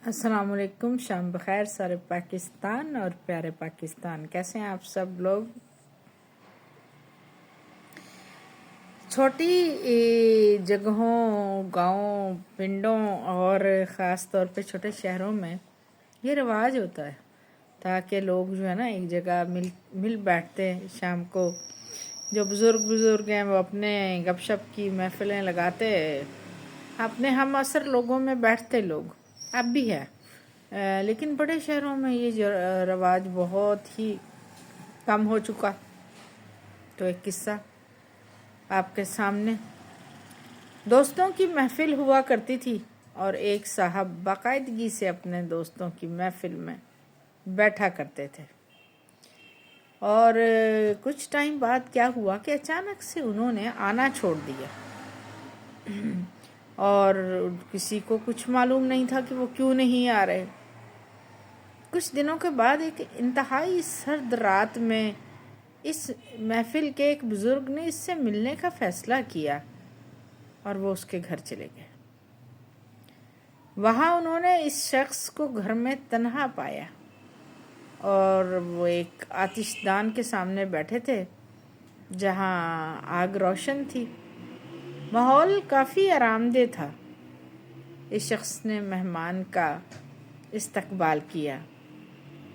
السلام علیکم، شام بخیر سارے پاکستان اور پیارے پاکستان، کیسے ہیں آپ سب لوگ؟ چھوٹی جگہوں، گاؤں، پنڈوں اور خاص طور پہ چھوٹے شہروں میں یہ رواج ہوتا ہے تاکہ لوگ جو ہے نا ایک جگہ مل بیٹھتے ہیں شام کو۔ جو بزرگ ہیں وہ اپنے گپ شپ کی محفلیں لگاتے، اپنے ہم عصر لوگوں میں بیٹھتے لوگ اب بھی ہے، لیکن بڑے شہروں میں یہ رواج بہت ہی کم ہو چکا۔ تو ایک قصہ آپ کے سامنے۔ دوستوں کی محفل ہوا کرتی تھی اور ایک صاحب باقاعدگی سے اپنے دوستوں کی محفل میں بیٹھا کرتے تھے، اور کچھ ٹائم بعد کیا ہوا کہ اچانک سے انہوں نے آنا چھوڑ دیا اور کسی کو کچھ معلوم نہیں تھا کہ وہ کیوں نہیں آ رہے۔ کچھ دنوں کے بعد ایک انتہائی سرد رات میں اس محفل کے ایک بزرگ نے اس سے ملنے کا فیصلہ کیا اور وہ اس کے گھر چلے گئے۔ وہاں انہوں نے اس شخص کو گھر میں تنہا پایا اور وہ ایک آتش دان کے سامنے بیٹھے تھے جہاں آگ روشن تھی۔ ماحول کافی آرام دہ تھا۔ اس شخص نے مہمان کا استقبال کیا۔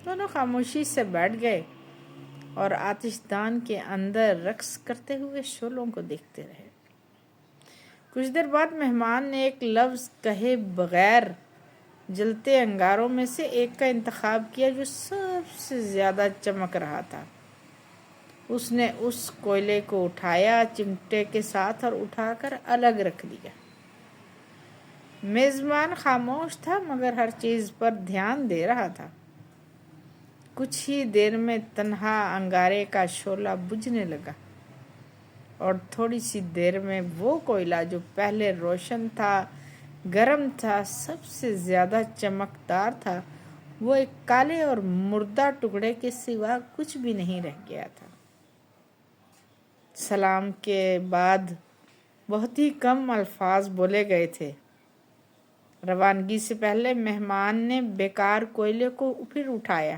دونوں خاموشی سے بیٹھ گئے اور آتش دان کے اندر رقص کرتے ہوئے شعلوں کو دیکھتے رہے۔ کچھ دیر بعد مہمان نے ایک لفظ کہے بغیر جلتے انگاروں میں سے ایک کا انتخاب کیا جو سب سے زیادہ چمک رہا تھا۔ اس نے اس کوئلے کو اٹھایا چمٹے کے ساتھ اور اٹھا کر الگ رکھ دیا۔ میزبان خاموش تھا مگر ہر چیز پر دھیان دے رہا تھا۔ کچھ ہی دیر میں تنہا انگارے کا شعلہ بجھنے لگا اور تھوڑی سی دیر میں وہ کوئلہ جو پہلے روشن تھا، گرم تھا، سب سے زیادہ چمکدار تھا، وہ ایک کالے اور مردہ ٹکڑے کے سوا کچھ بھی نہیں رہ گیا تھا۔ سلام کے بعد بہت ہی کم الفاظ بولے گئے تھے۔ روانگی سے پہلے مہمان نے بیکار کوئلے کو پھر اٹھایا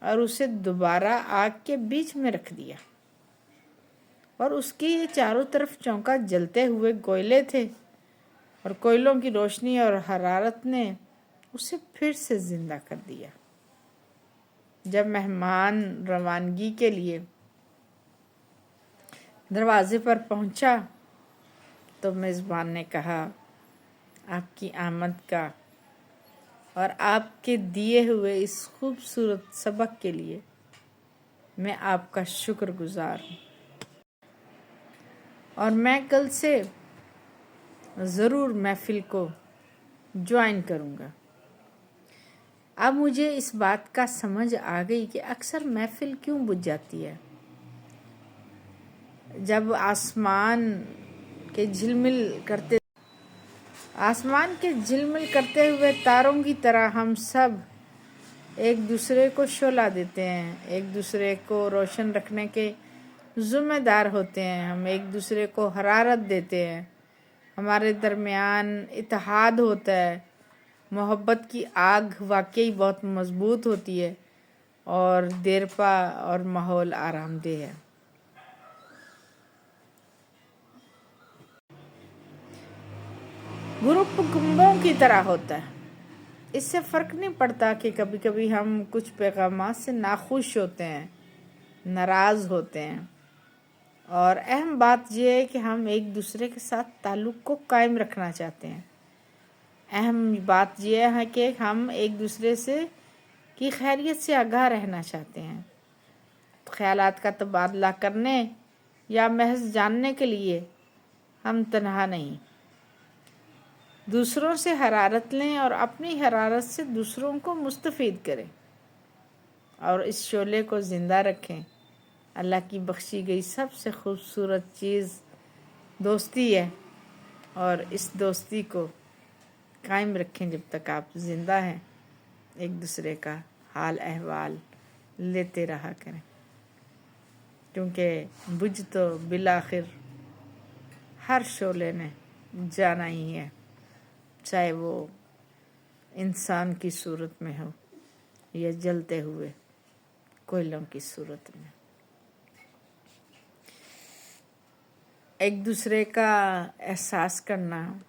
اور اسے دوبارہ آگ کے بیچ میں رکھ دیا، اور اس کی چاروں طرف چونکا جلتے ہوئے کوئلے تھے اور کوئلوں کی روشنی اور حرارت نے اسے پھر سے زندہ کر دیا۔ جب مہمان روانگی کے لیے دروازے پر پہنچا تو میزبان نے کہا، آپ کی آمد کا اور آپ کے دیے ہوئے اس خوبصورت سبق کے لیے میں آپ کا شکر گزار ہوں، اور میں کل سے ضرور محفل کو جوائن کروں گا۔ اب مجھے اس بات کا سمجھ آ گئی کہ اکثر محفل کیوں بجھ جاتی ہے۔ جب آسمان کے جھلمل کرتے ہوئے تاروں کی طرح ہم سب ایک دوسرے کو شعلہ دیتے ہیں، ایک دوسرے کو روشن رکھنے کے ذمہ دار ہوتے ہیں، ہم ایک دوسرے کو حرارت دیتے ہیں، ہمارے درمیان اتحاد ہوتا ہے، محبت کی آگ واقعی بہت مضبوط ہوتی ہے اور دیرپا اور ماحول آرام دہ ہے۔ گروپ کنبوں کی طرح ہوتا ہے۔ اس سے فرق نہیں پڑتا کہ کبھی کبھی ہم کچھ پیغامات سے ناخوش ہوتے ہیں، ناراض ہوتے ہیں، اور اہم بات یہ ہے کہ ہم ایک دوسرے کے ساتھ تعلق کو قائم رکھنا چاہتے ہیں۔ اہم بات یہ ہے کہ ہم ایک دوسرے کی خیریت سے آگاہ رہنا چاہتے ہیں۔ خیالات کا تبادلہ کرنے یا محض جاننے کے لیے ہم تنہا نہیں۔ دوسروں سے حرارت لیں اور اپنی حرارت سے دوسروں کو مستفید کریں اور اس شعلے کو زندہ رکھیں۔ اللہ کی بخشی گئی سب سے خوبصورت چیز دوستی ہے، اور اس دوستی کو قائم رکھیں جب تک آپ زندہ ہیں۔ ایک دوسرے کا حال احوال لیتے رہا کریں، کیونکہ بجھ تو بالآخر ہر شعلے نے جانا ہی ہے، چاہے وہ इंसान की सूरत में हो या जलते हुए कोयलों की सूरत में। एक दूसरे का एहसास करना,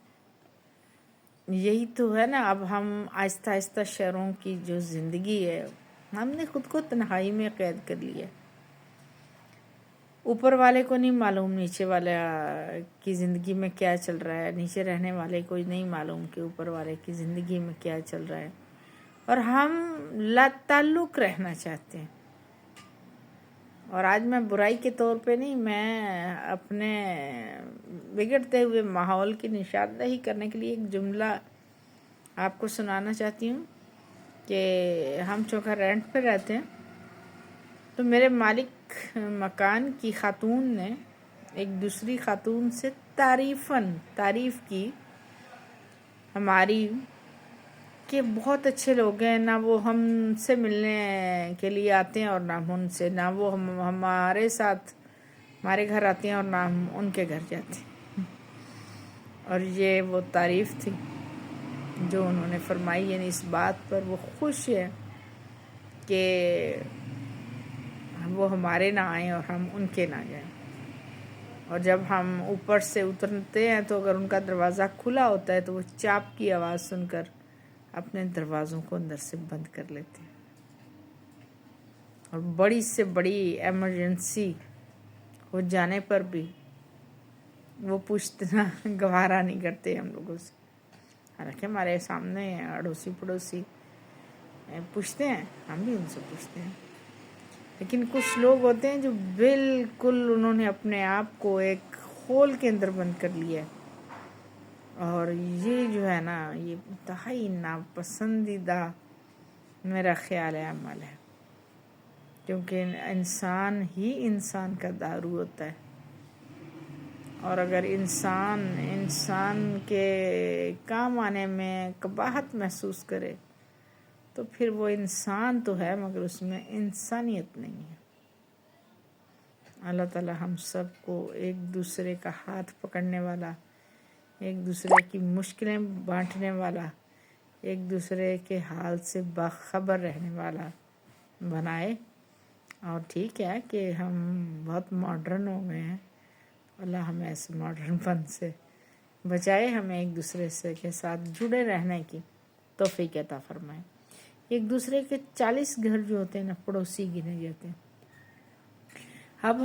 यही तो है ना। अब हम आहिस्ता आहिस्ता शहरों की जो ज़िंदगी है, हमने खुद को तन्हाई में कैद कर लिया। ऊपर वाले को नहीं मालूम नीचे वाले की ज़िंदगी में क्या चल रहा है, नीचे रहने वाले को नहीं मालूम कि ऊपर वाले की ज़िंदगी में क्या चल रहा है। और हम लाताल्लुक़ रहना चाहते हैं। और आज मैं बुराई के तौर पे नहीं, मैं अपने बिगड़ते हुए माहौल की निशानदेही करने के लिए एक जुमला आपको सुनाना चाहती हूँ कि हम चौका रेंट पे रहते हैं। तो मेरे मालिक मकान की खातून ने एक दूसरी खातून से तारीफ़ की हमारी, कि बहुत अच्छे लोग हैं, ना वो हमसे मिलने के लिए आते हैं और ना हम उनसे, ना वो हमारे साथ हमारे घर आते हैं और ना हम उनके घर जाते हैं। और ये वो तारीफ़ थी जो उन्होंने फरमाई, यानी इस बात पर वो खुश है कि वो हमारे ना आए और हम उनके ना जाएं। और जब हम ऊपर से उतरते हैं तो अगर उनका दरवाज़ा खुला होता है तो वो चाप की आवाज़ सुनकर अपने दरवाज़ों को अंदर से बंद कर लेते हैं। और बड़ी से बड़ी एमरजेंसी हो जाने पर भी वो पूछना गवारा नहीं करते हम लोगों से। हालांकि हमारे सामने अड़ोसी पड़ोसी पूछते हैं, हम भी उनसे पूछते हैं। लेकिन कुछ लोग होते हैं जो बिल्कुल उन्होंने अपने आप को एक होल के अंदर बंद कर लिया है। और ये जो है ना, ये इंतहाई नापसंदीदा मेरा ख्याल है अमल है, क्योंकि इंसान ही इंसान का दारू होता है। और अगर इंसान के काम आने में कबाहत महसूस करे तो फिर वो इंसान तो है मगर उसमें इंसानियत नहीं है। अल्लाह ताला हम सबको एक दूसरे का हाथ पकड़ने वाला, एक दूसरे की मुश्किलें बांटने वाला, एक दूसरे के हाल से बाखबर रहने वाला बनाए। और ठीक है कि हम बहुत मॉडर्न हो गए हैं, अल्लाह हमें ऐसे मॉडर्नपन से बचाए, हमें एक दूसरे से के साथ जुड़े रहने की तौफीक अता फरमाए। एक दूसरे के 40 घर जो होते हैं ना, पड़ोसी गिने जाते हैं। अब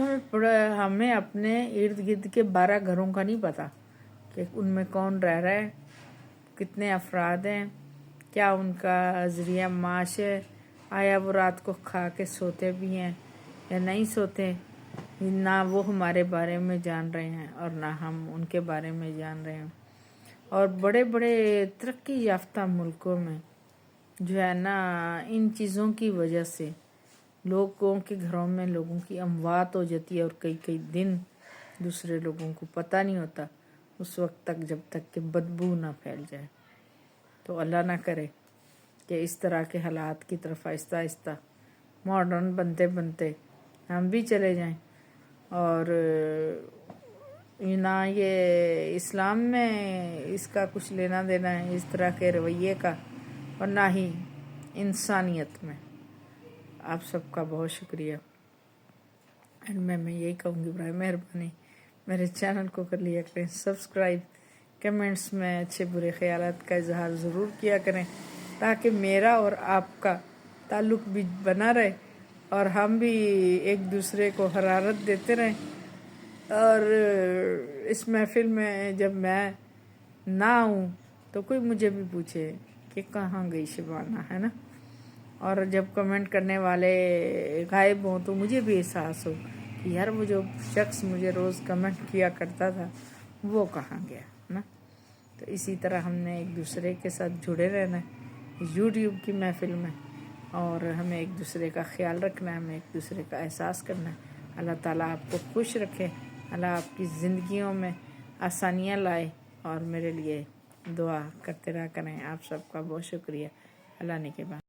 हमें अपने इर्द गिर्द के 12 घरों का नहीं पता कि उनमें कौन रह रहा है, कितने अफराद हैं, क्या उनका ज़रिया माश है, आया वो रात को खा के सोते भी हैं या नहीं सोते। ना वो हमारे बारे में जान रहे हैं और ना हम उनके बारे में जान रहे हैं। और बड़े बड़े तरक्की याफ्ता मुल्कों में जो है ना, इन चीज़ों की वजह से लोगों के घरों में लोगों की अमवात हो जाती है और कई कई दिन दूसरे लोगों को पता नहीं होता, उस वक्त तक जब तक कि बदबू ना फैल जाए। तो अल्लाह ना करे कि इस तरह के हालात की तरफ आहिस्ता आहिस्ता मॉडर्न बनते बनते हम भी चले जाएं। और ना ये इस्लाम में इसका कुछ लेना देना है इस तरह के रवैये का, और ना ही इंसानियत में। आप सबका बहुत शुक्रिया। एंड मैं यही कहूँगी, बराए मेहरबानी मेरे चैनल को कर लिया करें सब्सक्राइब, कमेंट्स में अच्छे बुरे ख्यालात का इजहार ज़रूर किया करें, ताकि मेरा और आपका ताल्लुक़ भी बना रहे और हम भी एक दूसरे को हरारत देते रहें। और इस महफिल में जब मैं ना आऊँ तो कोई मुझे भी पूछे कि कहाँ गई शबाना, है ना। और जब कमेंट करने वाले गायब हों तो मुझे भी एहसास हो कि यार वो जो शख्स मुझे रोज़ कमेंट किया करता था वो कहाँ गया ना। तो इसी तरह हमने एक दूसरे के साथ जुड़े रहना है यूट्यूब की महफिल में, और हमें एक दूसरे का ख्याल रखना है, हमें एक दूसरे का एहसास करना है। अल्लाह ताला आपको खुश रखे, अल्लाह आपकी ज़िंदगियों में आसानियाँ लाए, और मेरे लिए दुआ करते रहा करें। आप सबका बहुत शुक्रिया। अल्लाह ने के बाद।